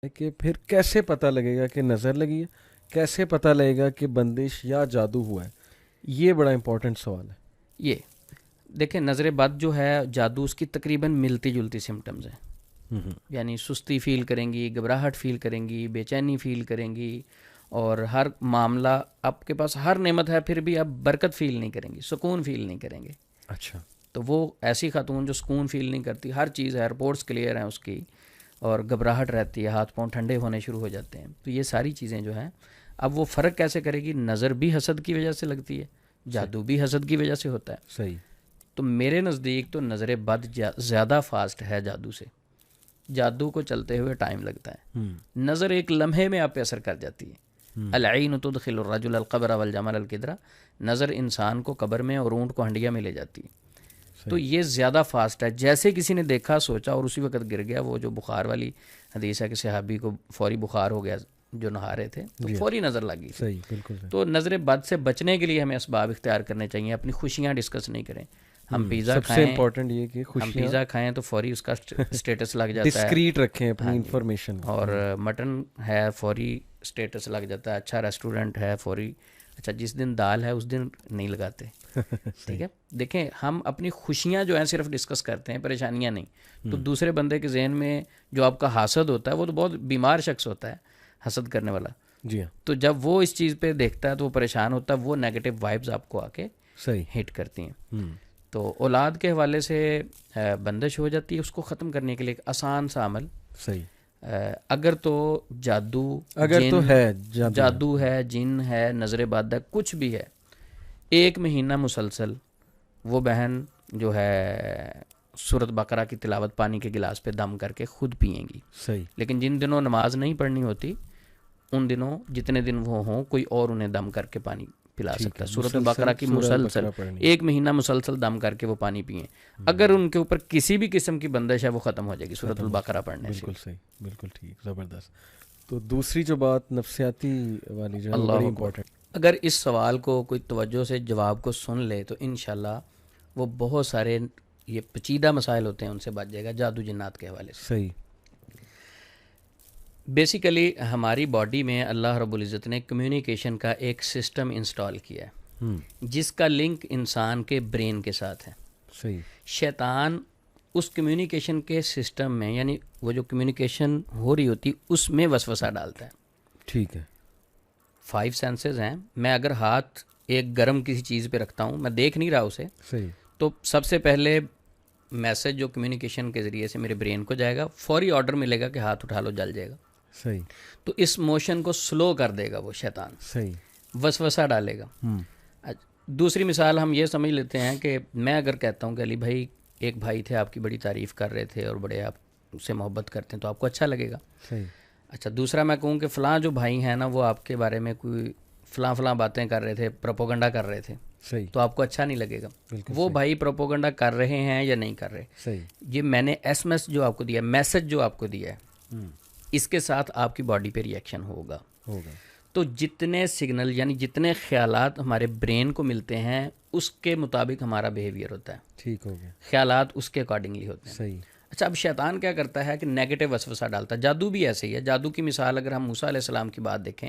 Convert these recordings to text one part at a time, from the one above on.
ہے کہ پھر کیسے پتہ لگے گا کہ نظر لگی ہے، کیسے پتہ لگے گا کہ بندش یا جادو ہوا ہے؟ یہ بڑا امپورٹنٹ سوال ہے. یہ دیکھیں، نظر بد جو ہے جادو، اس کی تقریباً ملتی جلتی سمٹمز ہیں. یعنی سستی فیل کریں گی، گھبراہٹ فیل کریں گی، بے چینی فیل کریں گی، اور ہر معاملہ آپ کے پاس ہر نعمت ہے پھر بھی آپ برکت فیل نہیں کریں گی، سکون فیل نہیں کریں گے. اچھا. تو وہ ایسی خاتون جو سکون فیل نہیں کرتی، ہر چیز ہے، رپورٹس کلیئر ہیں اس کی، اور گھبراہٹ رہتی ہے، ہاتھ پاؤں ٹھنڈے ہونے شروع ہو جاتے ہیں. تو یہ ساری چیزیں جو ہیں، اب وہ فرق کیسے کرے گی؟ نظر بھی حسد کی وجہ سے لگتی ہے، جادو بھی حسد کی وجہ سے ہوتا ہے. صحیح. تو میرے نزدیک تو نظر بد زیادہ فاسٹ ہے جادو سے. جادو کو چلتے ہوئے ٹائم لگتا ہے، نظر ایک لمحے میں آپ پہ اثر کر جاتی ہے. العین تدخل الرجل القبر والجمل القدرہ، نظر انسان کو قبر میں اور اونٹ کو ہنڈیا میں لے جاتی ہے. تو یہ زیادہ فاسٹ ہے. جیسے کسی نے دیکھا، سوچا اور اسی وقت گر گیا. وہ جو بخار والی حدیث ہے کہ صحابی کو فوری بخار ہو گیا جو نہا رہے تھے، تو فوری نظر لگ گئی. صحیح، بالکل صحیح. تو نظر بد سے بچنے کے لیے ہمیں اسباب اختیار کرنے چاہیے. اپنی خوشیاں ڈسکس نہیں کریں. ہم پیزا سب سے کھائیں، امپورٹنٹ یہ کہ ہم خوشیاں پیزا کھائیں تو فوری اس کا اسٹیٹس لگ جاتا ہے. ڈسکریٹ رکھیں اپنی ہاں جی. انفارمیشن. اور مٹن ہے فوری اسٹیٹس لگ جاتا ہے. اچھا ریسٹورنٹ ہے فوری. اچھا جس دن دال ہے اس دن نہیں لگاتے. ٹھیک ہے. دیکھیں، ہم اپنی خوشیاں جو ہیں صرف ڈسکس کرتے ہیں، پریشانیاں نہیں. تو دوسرے بندے کے ذہن میں جو آپ کا حاسد ہوتا ہے، وہ تو بہت بیمار شخص ہوتا ہے حسد کرنے والا. جی ہاں. تو جب وہ اس چیز پہ دیکھتا ہے تو وہ پریشان ہوتا ہے. وہ نیگیٹو وائبز آپ کو آ کے صحیح ہٹ کرتی ہیں. تو اولاد کے حوالے سے بندش ہو جاتی ہے. اس کو ختم کرنے کے لیے ایک آسان سا عمل. صحیح. اگر تو جادو، اگر تو ہے جادو ہے، جن ہے، نظر بد ہے، کچھ بھی ہے، 1 مہینہ مسلسل وہ بہن جو ہے سورۃ بقرہ کی تلاوت پانی کے گلاس پہ دم کر کے خود پئیں گی. صحیح. لیکن جن دنوں نماز نہیں پڑھنی ہوتی، ان دنوں جتنے دن وہ ہوں، کوئی اور انہیں دم کر کے پانی پلا سکتا ہے. سورۃ البقرہ کی مسلسل 1 مہینہ مسلسل دم کر کے وہ پانی پئیں. اگر ان کے اوپر کسی بھی قسم کی بندش ہے، وہ ختم ہو جائے گی سورۃ البقرہ پڑھنے سے. بالکل صحیح، بالکل ٹھیک، زبردست. تو دوسری جو بات نفسیاتی والی جو ہے، اللہ بڑی اکبر. امپورٹنٹ. اگر اس سوال کو کوئی توجہ سے جواب کو سن لے تو انشاءاللہ وہ بہت سارے یہ پیچیدہ مسائل ہوتے ہیں ان سے بچ جائے گا جادو جنات کے حوالے سے. صحیح. بیسیکلی ہماری باڈی میں اللہ رب العزت نے کمیونیکیشن کا ایک سسٹم انسٹال کیا ہے، جس کا لنک انسان کے برین کے ساتھ ہے. صحیح. شیطان اس کمیونیکیشن کے سسٹم میں، یعنی وہ جو کمیونیکیشن ہو رہی ہوتی اس میں وسوسہ ڈالتا ہے. ٹھیک ہے. 5 سینسز ہیں. میں اگر ہاتھ ایک گرم کسی چیز پہ رکھتا ہوں، میں دیکھ نہیں رہا اسے، صحیح. تو سب سے پہلے میسج جو کمیونیکیشن کے ذریعے سے میرے برین کو جائے گا، فوری آرڈر ملے گا کہ ہاتھ اٹھا لو، جل جائے گا. صحیح. تو اس موشن کو سلو کر دے گا وہ شیطان، صحیح. وسوسہ ڈالے گا. دوسری مثال ہم یہ سمجھ لیتے ہیں کہ میں اگر کہتا ہوں کہ علی بھائی، ایک بھائی تھے آپ کی بڑی تعریف کر رہے تھے اور بڑے آپ سے محبت کرتے ہیں، تو آپ کو اچھا لگے گا. صحیح. اچھا دوسرا میں کہوں کہ فلاں جو بھائی ہیں نا، وہ آپ کے بارے میں کوئی فلاں باتیں کر رہے تھے، پروپوگنڈا کر رہے تھے، صحیح. تو آپ کو اچھا نہیں لگے گا. وہ بھائی پروپوگنڈا کر رہے ہیں یا نہیں کر رہے، صحیح. یہ میں نے ایس ایم ایس جو آپ کو دیا، میسج جو آپ کو دیا ہے، اس کے ساتھ آپ کی باڈی پہ ریئیکشن ہوگا. تو جتنے سگنل، یعنی جتنے خیالات ہمارے برین کو ملتے ہیں، اس کے مطابق ہمارا بیہیویئر ہوتا ہے. ٹھیک ہو گیا. خیالات اس کے اکارڈنگلی ہوتے ہیں. صحیح. اچھا اب شیطان کیا کرتا ہے کہ نیگیٹو وسوسہ ڈالتا ہے. جادو بھی ایسے ہی ہے. جادو کی مثال اگر ہم موسیٰ علیہ السلام کی بات دیکھیں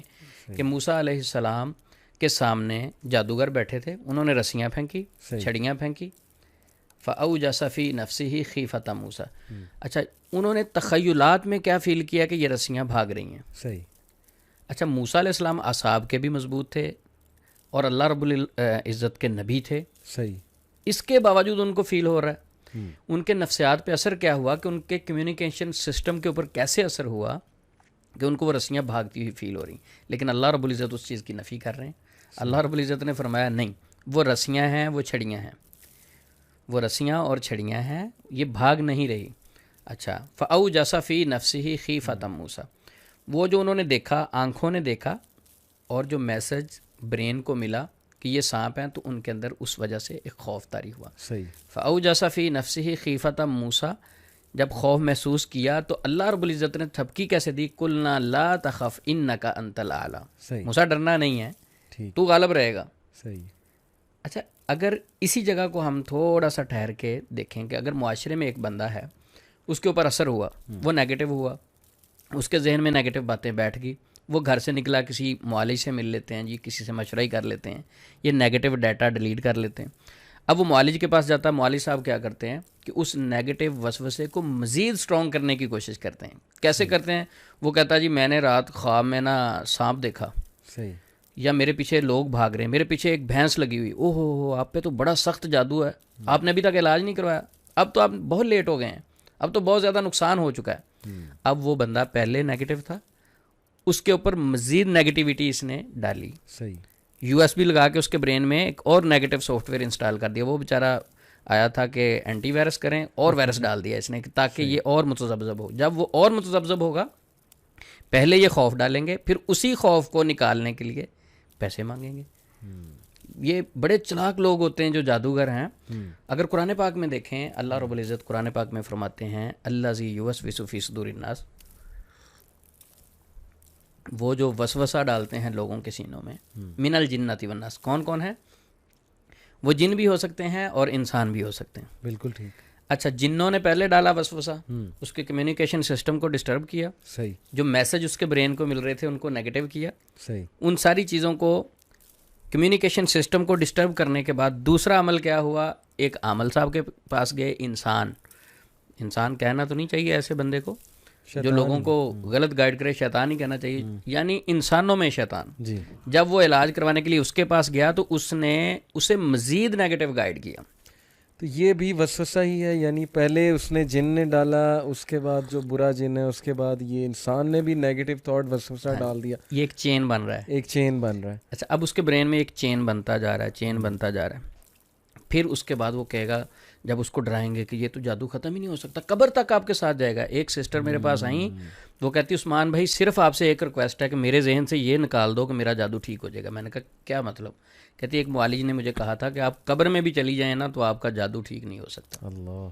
کہ موسیٰ علیہ السلام کے سامنے جادوگر بیٹھے تھے، انہوں نے رسیاں پھینکی، چھڑیاں پھینکی. فَأَوْجَسَ فِي نَفْسِهِ خِیفَةَ مُوسَىٰ. اچھا انہوں نے تخیلات میں کیا فیل کیا کہ یہ رسیاں بھاگ رہی ہیں. صحیح. اچھا موسیٰ علیہ السلام اعصاب کے بھی مضبوط تھے اور اللہ رب العزت کے نبی تھے. صحیح. اس کے باوجود ان کو فیل ہو رہا ہے. ان کے نفسیات پہ اثر کیا ہوا کہ ان کے کمیونیکیشن سسٹم کے اوپر کیسے اثر ہوا کہ ان کو وہ رسیاں بھاگتی ہوئی فیل ہو رہی. لیکن اللہ رب العزت اس چیز کی نفی کر رہے ہیں. اللہ رب العزت نے فرمایا نہیں، وہ رسیاں ہیں، وہ چھڑیاں ہیں، وہ رسیاں اور چھڑیاں ہیں، یہ بھاگ نہیں رہی. اچھا فَأَوْجَسَ فِي نَفْسِهِ خِیفَةَ مُوسَىٰ. وہ جو انہوں نے دیکھا، آنکھوں نے دیکھا، اور جو میسج برین کو ملا کہ یہ سانپ ہیں، تو ان کے اندر اس وجہ سے ایک خوف طاری ہوا. صحیح. فَأَوْجَسَ فِي نَفْسِهِ خِیفَةَ مُوسَىٰ. جب خوف محسوس کیا تو اللہ رب العزت نے تھپکی کیسے دی؟ قُلْنَا لَا تَخَفْ إِنَّكَ أَنْتَ الْأَعْلَىٰ. صحیح. موسیٰ ڈرنا نہیں ہے، ٹھیک. تو غالب رہے گا. صحیح. اچھا اگر اسی جگہ کو ہم تھوڑا سا ٹھہر کے دیکھیں کہ اگر معاشرے میں ایک بندہ ہے، اس کے اوپر اثر ہوا، وہ نیگیٹو ہوا، اس کے ذہن میں نیگیٹو باتیں بیٹھ گئی, وہ گھر سے نکلا کسی معالج سے مل لیتے ہیں جی, کسی سے مشورہ ہی کر لیتے ہیں, یہ نیگیٹو ڈیٹا ڈیلیٹ کر لیتے ہیں. اب وہ معالج کے پاس جاتا ہے, معالج صاحب کیا کرتے ہیں کہ اس نیگیٹو وسوسے کو مزید اسٹرانگ کرنے کی کوشش کرتے ہیں. کیسے کرتے ہیں؟ وہ کہتا ہے جی میں نے رات خواب میں نا سانپ دیکھا, صحیح, یا میرے پیچھے لوگ بھاگ رہے ہیں, میرے پیچھے ایک بھینس لگی ہوئی, او ہو آپ پہ تو بڑا سخت جادو ہے, آپ نے ابھی تک علاج نہیں کروایا, اب تو آپ بہت لیٹ ہو گئے ہیں, اب تو بہت زیادہ نقصان ہو چکا ہے. اب وہ بندہ پہلے نیگیٹو تھا, اس کے اوپر مزید نیگیٹیوٹی اس نے ڈالی, صحیح, یو ایس بی لگا کے اس کے برین میں ایک اور نیگیٹو سافٹ ویئر انسٹال کر دیا. وہ بیچارہ آیا تھا کہ اینٹی وائرس کریں, اور وائرس ڈال دیا اس نے تاکہ یہ اور متذبذب ہو. جب وہ اور متذبذب ہوگا, پہلے یہ خوف ڈالیں گے, پھر اسی خوف کو نکالنے کے لیے پیسے مانگیں گے. یہ بڑے چلاک لوگ ہوتے ہیں جو جادوگر ہیں. اگر قرآن پاک میں دیکھیں, اللہ رب العزت قرآن پاک میں فرماتے ہیں الذی یوسوس فی صدور الناس, وہ جو وسوسہ ڈالتے ہیں لوگوں کے سینوں میں, من الجنۃ والناس. کون کون ہے وہ؟ جن بھی ہو سکتے ہیں اور انسان بھی ہو سکتے ہیں. بالکل ٹھیک. اچھا, جنوں نے پہلے ڈالا وسوسہ, اس کے کمیونیکیشن سسٹم کو ڈسٹرب کیا, صحیح, جو میسج اس کے برین کو مل رہے تھے ان کو نیگیٹو کیا. صحیح, ان ساری چیزوں کو, کمیونیکیشن سسٹم کو ڈسٹرب کرنے کے بعد دوسرا عمل کیا ہوا؟ ایک عامل صاحب کے پاس گئے. انسان کہنا تو نہیں چاہیے ایسے بندے کو جو لوگوں کو غلط گائیڈ کرے, شیطان ہی کہنا چاہیے, یعنی انسانوں میں شیطان. جی, جب وہ علاج کروانے کے لیے اس کے پاس گیا تو اس نے اسے مزید نیگیٹو گائیڈ کیا. تو یہ بھی وسوسہ ہی ہے, یعنی پہلے اس نے جن نے ڈالا, اس کے بعد جو برا جن ہے, اس کے بعد یہ انسان نے بھی نیگیٹو تھاٹ وسوسہ ڈال دیا. یہ ایک چین بن رہا ہے, ایک چین بن رہا ہے. اچھا, اب اس کے برین میں ایک چین بنتا جا رہا ہے, چین بنتا جا رہا ہے. پھر اس کے بعد وہ کہے گا, جب اس کو ڈرائیں گے کہ یہ تو جادو ختم ہی نہیں ہو سکتا, قبر تک آپ کے ساتھ جائے گا. ایک سسٹر میرے پاس آئیں, وہ کہتی عثمان بھائی صرف آپ سے ایک ریکویسٹ ہے کہ میرے ذہن سے یہ نکال دو کہ میرا جادو ٹھیک ہو جائے گا. میں نے کہا کیا مطلب؟ کہتی ایک معالج نے مجھے کہا تھا کہ آپ قبر میں بھی چلی جائیں نا تو آپ کا جادو ٹھیک نہیں ہو سکتا. اللہ.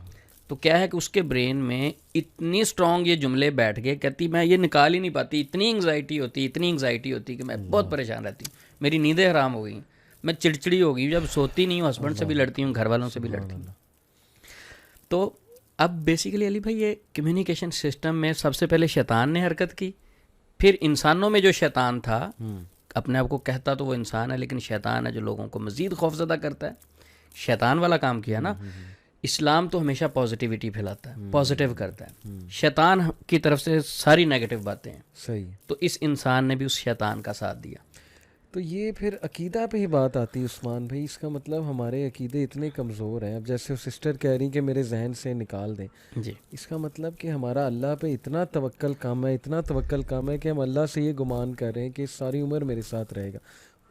تو کیا ہے کہ اس کے برین میں اتنی اسٹرانگ یہ جملے بیٹھ گئے, کہتی میں یہ نکال ہی نہیں پاتی, اتنی انگزائٹی ہوتی کہ میں بہت پریشان رہتی ہوں, میری نیندیں حرام ہو گئیں, میں چڑچڑی ہو گئی, جب سوتی نہیں ہوں ہسبینڈ سے بھی لڑتی ہوں, گھر والوں سے بھی لڑتی ہوں. تو اب بیسیکلی علی بھائی یہ کمیونیکیشن سسٹم میں سب سے پہلے شیطان نے حرکت کی, پھر انسانوں میں جو شیطان تھا, اپنے آپ کو کہتا تو وہ انسان ہے لیکن شیطان ہے جو لوگوں کو مزید خوفزدہ کرتا ہے, شیطان والا کام کیا نا. اسلام تو ہمیشہ پازیٹیوٹی پھیلاتا ہے, پازیٹیو کرتا ہے, شیطان کی طرف سے ساری نیگیٹو باتیں ہیں. صحیح. تو اس انسان نے بھی اس شیطان کا ساتھ دیا. تو یہ پھر عقیدہ پہ ہی بات آتی ہے عثمان بھائی. اس کا مطلب ہمارے عقیدے اتنے کمزور ہیں. اب جیسے وہ سسٹر کہہ رہی کہ میرے ذہن سے نکال دیں, جی, اس کا مطلب کہ ہمارا اللہ پہ اتنا توکل کم ہے, اتنا توکل کم ہے کہ ہم اللہ سے یہ گمان کر رہے ہیں کہ ساری عمر میرے ساتھ رہے گا.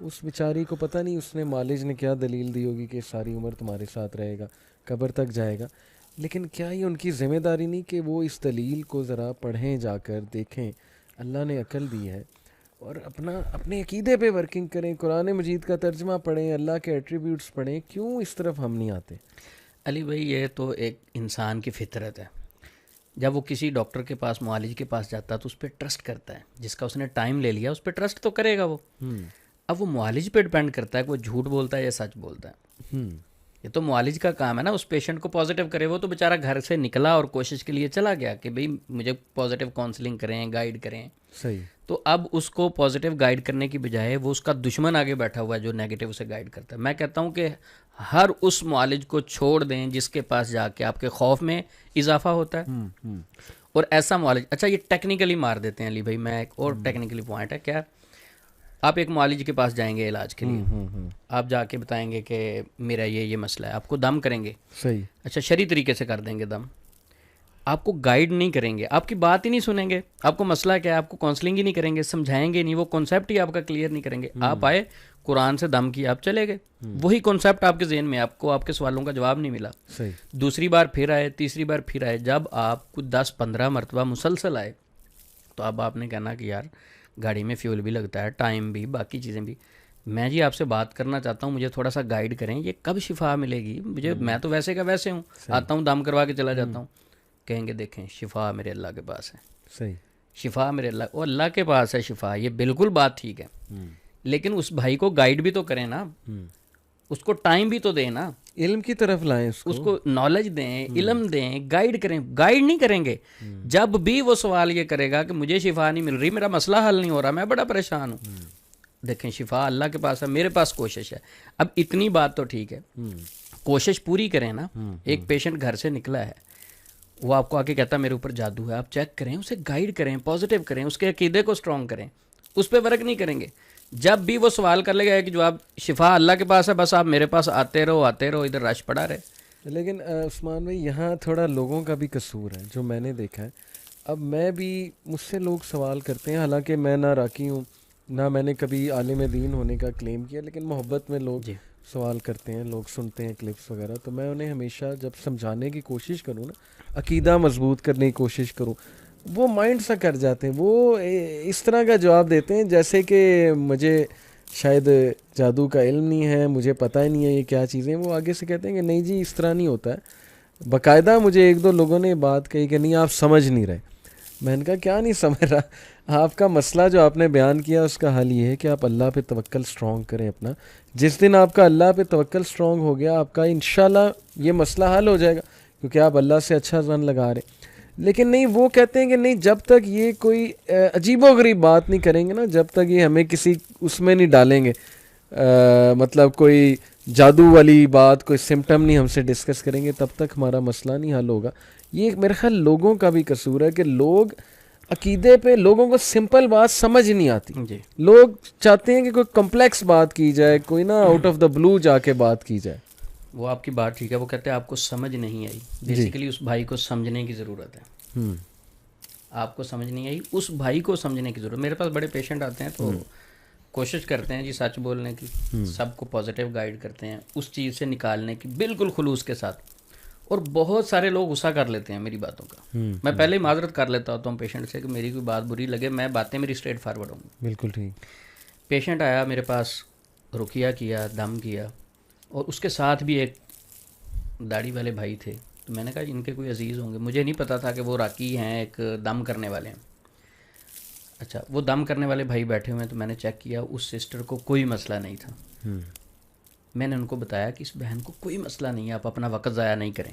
اس بیچاری کو پتہ نہیں اس نے معالج نے کیا دلیل دی ہوگی کہ ساری عمر تمہارے ساتھ رہے گا, قبر تک جائے گا. لیکن کیا یہ ان کی ذمہ داری نہیں کہ وہ اس دلیل کو ذرا پڑھیں, جا کر دیکھیں, اللہ نے عقل دی ہے, اور اپنے عقیدے پہ ورکنگ کریں, قرآن مجید کا ترجمہ پڑھیں, اللہ کے ایٹریبیوٹس پڑھیں. کیوں اس طرف ہم نہیں آتے؟ علی بھائی یہ تو ایک انسان کی فطرت ہے. جب وہ کسی ڈاکٹر کے پاس, معالج کے پاس جاتا ہے تو اس پہ ٹرسٹ کرتا ہے, جس کا اس نے ٹائم لے لیا اس پہ ٹرسٹ تو کرے گا وہ. اب وہ معالج پہ ڈپینڈ کرتا ہے کہ وہ جھوٹ بولتا ہے یا سچ بولتا ہے. یہ تو معالج کا کام ہے نا اس پیشنٹ کو پازیٹیو کرے. وہ تو بیچارہ گھر سے نکلا اور کوشش کے لیے چلا گیا کہ بھئی مجھے پازیٹیو کاؤنسلنگ کریں, گائیڈ کریں. صحیح. تو اب اس کو پازیٹیو گائیڈ کرنے کی بجائے وہ اس کا دشمن آگے بیٹھا ہوا ہے جو نیگیٹو سے گائیڈ کرتا ہے. میں کہتا ہوں کہ ہر اس معالج کو چھوڑ دیں جس کے پاس جا کے آپ کے خوف میں اضافہ ہوتا ہے, اور ایسا معالج. اچھا یہ ٹیکنیکلی مار دیتے ہیں علی بھائی. میں ایک اور ٹیکنیکلی پوائنٹ ہے, کیا آپ ایک معالج کے پاس جائیں گے علاج کے لیے, آپ جا کے بتائیں گے کہ میرا یہ مسئلہ ہے, آپ کو دم کریں گے. صحیح. اچھا شرعی طریقے سے کر دیں گے دم, آپ کو گائیڈ نہیں کریں گے, آپ کی بات ہی نہیں سنیں گے, آپ کو مسئلہ کیا ہے آپ کو کاؤنسلنگ ہی نہیں کریں گے, سمجھائیں گے نہیں, وہ کانسیپٹ ہی آپ کا کلیئر نہیں کریں گے. آپ آئے قرآن سے دم کیا, آپ چلے گئے, وہی کانسیپٹ آپ کے ذہن میں, آپ کو آپ کے سوالوں کا جواب نہیں ملا. صحیح. دوسری بار پھر آئے, تیسری بار پھر آئے, جب آپ کو 10-15 مرتبہ مسلسل آئے تو اب آپ نے کہنا کہ یار گاڑی میں فیول بھی لگتا ہے, ٹائم بھی, باقی چیزیں بھی, میں جی آپ سے بات کرنا چاہتا ہوں, مجھے تھوڑا سا گائیڈ کریں, یہ کب شفا ملے گی مجھے؟ میں تو ویسے کا ویسے ہوں, آتا ہوں دم کروا کے چلا جاتا ہوں. کہیں گے دیکھیں شفا میرے اللہ کے پاس ہے. صحیح. شفا میرے اللہ کے پاس ہے شفا, یہ بالکل بات ٹھیک ہے, لیکن اس بھائی کو گائیڈ بھی تو کریں نا, اس کو ٹائم بھی تو دیں نا. علم کی طرف لائیں اس کو نالج دیں, علم دیں, گائیڈ کریں. گائیڈ نہیں کریں گے جب بھی وہ سوال یہ کرے گا کہ مجھے شفا نہیں مل رہی, میرا مسئلہ حل نہیں ہو رہا, میں بڑا پریشان ہوں. دیکھیں شفا اللہ کے پاس ہے, میرے پاس کوشش ہے. اب اتنی بات تو ٹھیک ہے, کوشش پوری کریں نا. ایک پیشنٹ گھر سے نکلا ہے, وہ آپ کو آ کے کہتا ہے میرے اوپر جادو ہے, آپ چیک کریں, اسے گائیڈ کریں, پازیٹیو کریں, اس کے عقیدے کو اسٹرانگ کریں. اس پہ ورک نہیں کریں گے. جب بھی وہ سوال کر لے گا کہ جو آپ شفا اللہ کے پاس ہے, بس آپ میرے پاس آتے رہو, ادھر رش پڑا رہے. لیکن عثمان بھائی یہاں تھوڑا لوگوں کا بھی قصور ہے جو میں نے دیکھا ہے. اب میں بھی, مجھ سے لوگ سوال کرتے ہیں, حالانکہ میں نہ راکی ہوں نہ میں نے کبھی عالم دین ہونے کا کلیم کیا, لیکن محبت میں لوگ سوال کرتے ہیں, لوگ سنتے ہیں کلپس وغیرہ, تو میں انہیں ہمیشہ جب سمجھانے کی کوشش کروں نا, عقیدہ مضبوط کرنے کی کوشش کروں, وہ مائنڈ سا کر جاتے ہیں. وہ اس طرح کا جواب دیتے ہیں جیسے کہ مجھے شاید جادو کا علم نہیں ہے, مجھے پتہ ہی نہیں ہے یہ کیا چیزیں. وہ آگے سے کہتے ہیں کہ نہیں جی اس طرح نہیں ہوتا ہے. باقاعدہ مجھے ایک دو لوگوں نے بات کہی کہ نہیں آپ سمجھ نہیں رہے. میں نے کہا کیا نہیں سمجھ رہا, آپ کا مسئلہ جو آپ نے بیان کیا اس کا حل یہ ہے کہ آپ اللہ پہ توکل اسٹرانگ کریں اپنا. جس دن آپ کا اللہ پہ توکل اسٹرانگ ہو گیا, آپ کا انشاءاللہ یہ مسئلہ حل ہو جائے گا, کیونکہ آپ اللہ سے اچھا ظن لگا رہے. لیکن نہیں, وہ کہتے ہیں کہ نہیں جب تک یہ کوئی عجیب و غریب بات نہیں کریں گے نا, جب تک یہ ہمیں کسی اس میں نہیں ڈالیں گے, مطلب کوئی جادو والی بات, کوئی سمٹم نہیں ہم سے ڈسکس کریں گے, تب تک ہمارا مسئلہ نہیں حل ہوگا. یہ میرے خیال لوگوں کا بھی قصور ہے کہ لوگ عقیدے پہ, لوگوں کو سمپل بات سمجھ نہیں آتی. لوگ چاہتے ہیں کہ کوئی کمپلیکس بات کی جائے, کوئی نا آؤٹ آف دا بلو جا کے بات کی جائے. وہ آپ کی بات ٹھیک ہے, وہ کہتے ہیں آپ کو سمجھ نہیں آئی. بیسیکلی اس بھائی کو سمجھنے کی ضرورت ہے. آپ کو سمجھ نہیں آئی, اس بھائی کو سمجھنے کی ضرورت. میرے پاس بڑے پیشنٹ آتے ہیں تو کوشش کرتے ہیں جی سچ بولنے کی, سب کو پازیٹیو گائیڈ کرتے ہیں, اس چیز سے نکالنے کی بالکل خلوص کے ساتھ. اور بہت سارے لوگ غصہ کر لیتے ہیں میری باتوں کا. میں پہلے ہی معذرت کر لیتا ہوتا ہوں پیشنٹ سے کہ میری کوئی بات بری لگے, میں باتیں میری اسٹریٹ فارورڈ ہوں. بالکل ٹھیک. پیشنٹ آیا میرے پاس, رقیہ کیا, دم کیا, اور اس کے ساتھ بھی ایک داڑھی والے بھائی تھے. تو میں نے کہا ان کے کوئی عزیز ہوں گے, مجھے نہیں پتا تھا کہ وہ راکی ہیں, ایک دم کرنے والے ہیں. اچھا, وہ دم کرنے والے بھائی بیٹھے ہوئے ہیں, تو میں نے چیک کیا, اس سسٹر کو کوئی مسئلہ نہیں تھا. میں نے ان کو بتایا کہ اس بہن کو کوئی مسئلہ نہیں ہے, آپ اپنا وقت ضائع نہیں کریں.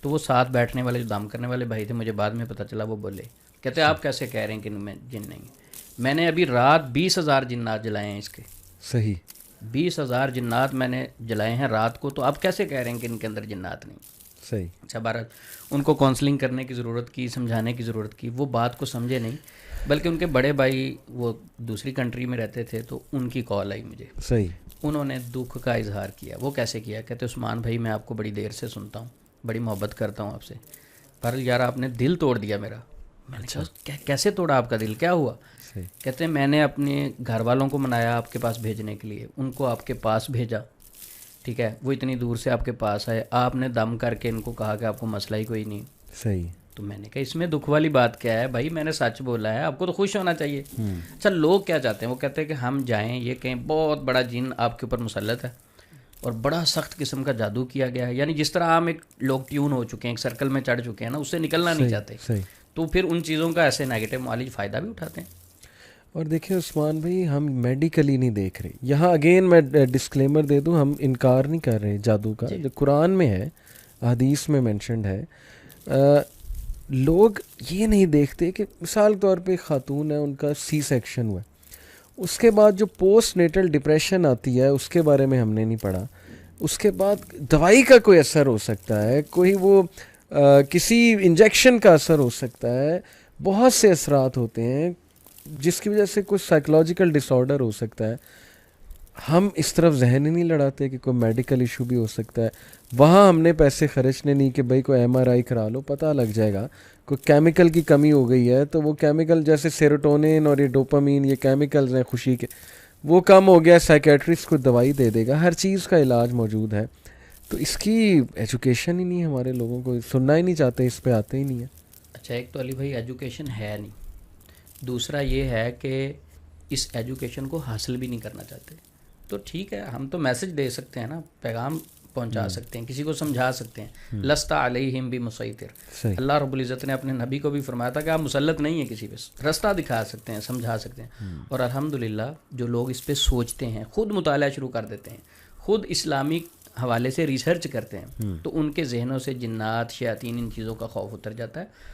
تو وہ ساتھ بیٹھنے والے جو دم کرنے والے بھائی تھے, مجھے بعد میں پتہ چلا, وہ بولے, کہتے آپ کیسے کہہ رہے ہیں کہ ان میں جن نہیں. میں نے ابھی رات 20,000 جنات جلائے ہیں اس کے. صحیح, 20,000 جنات میں نے جلائے ہیں رات کو, تو آپ کیسے کہہ رہے ہیں کہ ان کے اندر جنات نہیں. صحیح. اچھا, بہرحال ان کو کاؤنسلنگ کرنے کی ضرورت کی, سمجھانے کی ضرورت کی. وہ بات کو سمجھے نہیں, بلکہ ان کے بڑے بھائی وہ دوسری کنٹری میں رہتے تھے, تو ان کی کال آئی مجھے. صحیح. انہوں نے دکھ کا اظہار کیا. وہ کیسے کیا, کہتے عثمان بھائی میں آپ کو بڑی دیر سے سنتا ہوں, بڑی محبت کرتا ہوں آپ سے, پر یار آپ نے دل توڑ دیا میرا. میں نے کہا کیسے توڑا آپ کا دل, کیا ہوا؟ کہتے ہیں میں نے اپنے گھر والوں کو منایا آپ کے پاس بھیجنے کے لیے, ان کو آپ کے پاس بھیجا, ٹھیک ہے, وہ اتنی دور سے آپ کے پاس آئے, آپ نے دم کر کے ان کو کہا کہ آپ کو مسئلہ ہی کوئی نہیں. صحیح. تو میں نے کہا اس میں دکھ والی بات کیا ہے بھائی, میں نے سچ بولا ہے, آپ کو تو خوش ہونا چاہیے. اچھا, لوگ کیا چاہتے ہیں, وہ کہتے ہیں کہ ہم جائیں, یہ کہیں بہت بڑا جن آپ کے اوپر مسلط ہے اور بڑا سخت قسم کا جادو کیا گیا ہے, یعنی جس طرح ہم ایک لوگ ٹیون ہو چکے ہیں, ایک سرکل میں چڑھ چکے ہیں نا, اس سے نکلنا نہیں چاہتے, تو پھر ان چیزوں کا ایسے نیگیٹو معالج فائدہ بھی اٹھاتے ہیں. اور دیکھیں عثمان بھائی, ہم میڈیکلی نہیں دیکھ رہے. یہاں اگین میں ڈسکلیمر دے دوں, ہم انکار نہیں کر رہے جادو کا, جو قرآن میں ہے, حدیث میں مینشنڈ ہے. لوگ یہ نہیں دیکھتے کہ مثال طور پہ خاتون ہے, ان کا سی سیکشن ہوا ہے, اس کے بعد جو پوسٹ نیٹل ڈپریشن آتی ہے اس کے بارے میں ہم نے نہیں پڑھا. اس کے بعد دوائی کا کوئی اثر ہو سکتا ہے, کوئی وہ کسی انجیکشن کا اثر ہو سکتا ہے, بہت سے اثرات ہوتے ہیں جس کی وجہ سے کچھ سائیکلوجیکل ڈس آرڈر ہو سکتا ہے. ہم اس طرف ذہن ہی نہیں لڑاتے کہ کوئی میڈیکل ایشو بھی ہو سکتا ہے. وہاں ہم نے پیسے خرچنے نہیں کہ بھائی کوئی MRI کرا لو, پتہ لگ جائے گا کوئی کیمیکل کی کمی ہو گئی ہے, تو وہ کیمیکل جیسے سیروٹونین اور یہ ڈوپامین, یہ کیمیکلز ہیں خوشی کے, وہ کم ہو گیا, سائیکیٹرسٹ کو دوائی دے دے گا. ہر چیز کا علاج موجود ہے. تو اس کی ایجوکیشن ہی نہیں ہے, ہمارے لوگوں کو سننا ہی نہیں چاہتے, اس پہ آتے ہی نہیں ہے. اچھا, ایک تو علی بھائی ایجوکیشن ہے نہیں, دوسرا یہ ہے کہ اس ایجوکیشن کو حاصل بھی نہیں کرنا چاہتے. تو ٹھیک ہے, ہم تو میسج دے سکتے ہیں نا, پیغام پہنچا سکتے ہیں, کسی کو سمجھا سکتے ہیں. لست علیہم بمسیطر, اللہ رب العزت نے اپنے نبی کو بھی فرمایا تھا کہ آپ مسلط نہیں ہیں کسی پہ, رستہ دکھا سکتے ہیں, سمجھا سکتے ہیں. اور الحمدللہ جو لوگ اس پہ سوچتے ہیں, خود مطالعہ شروع کر دیتے ہیں, خود اسلامک حوالے سے ریسرچ کرتے ہیں تو ان کے ذہنوں سے جنات شیاطین ان چیزوں کا خوف اتر جاتا ہے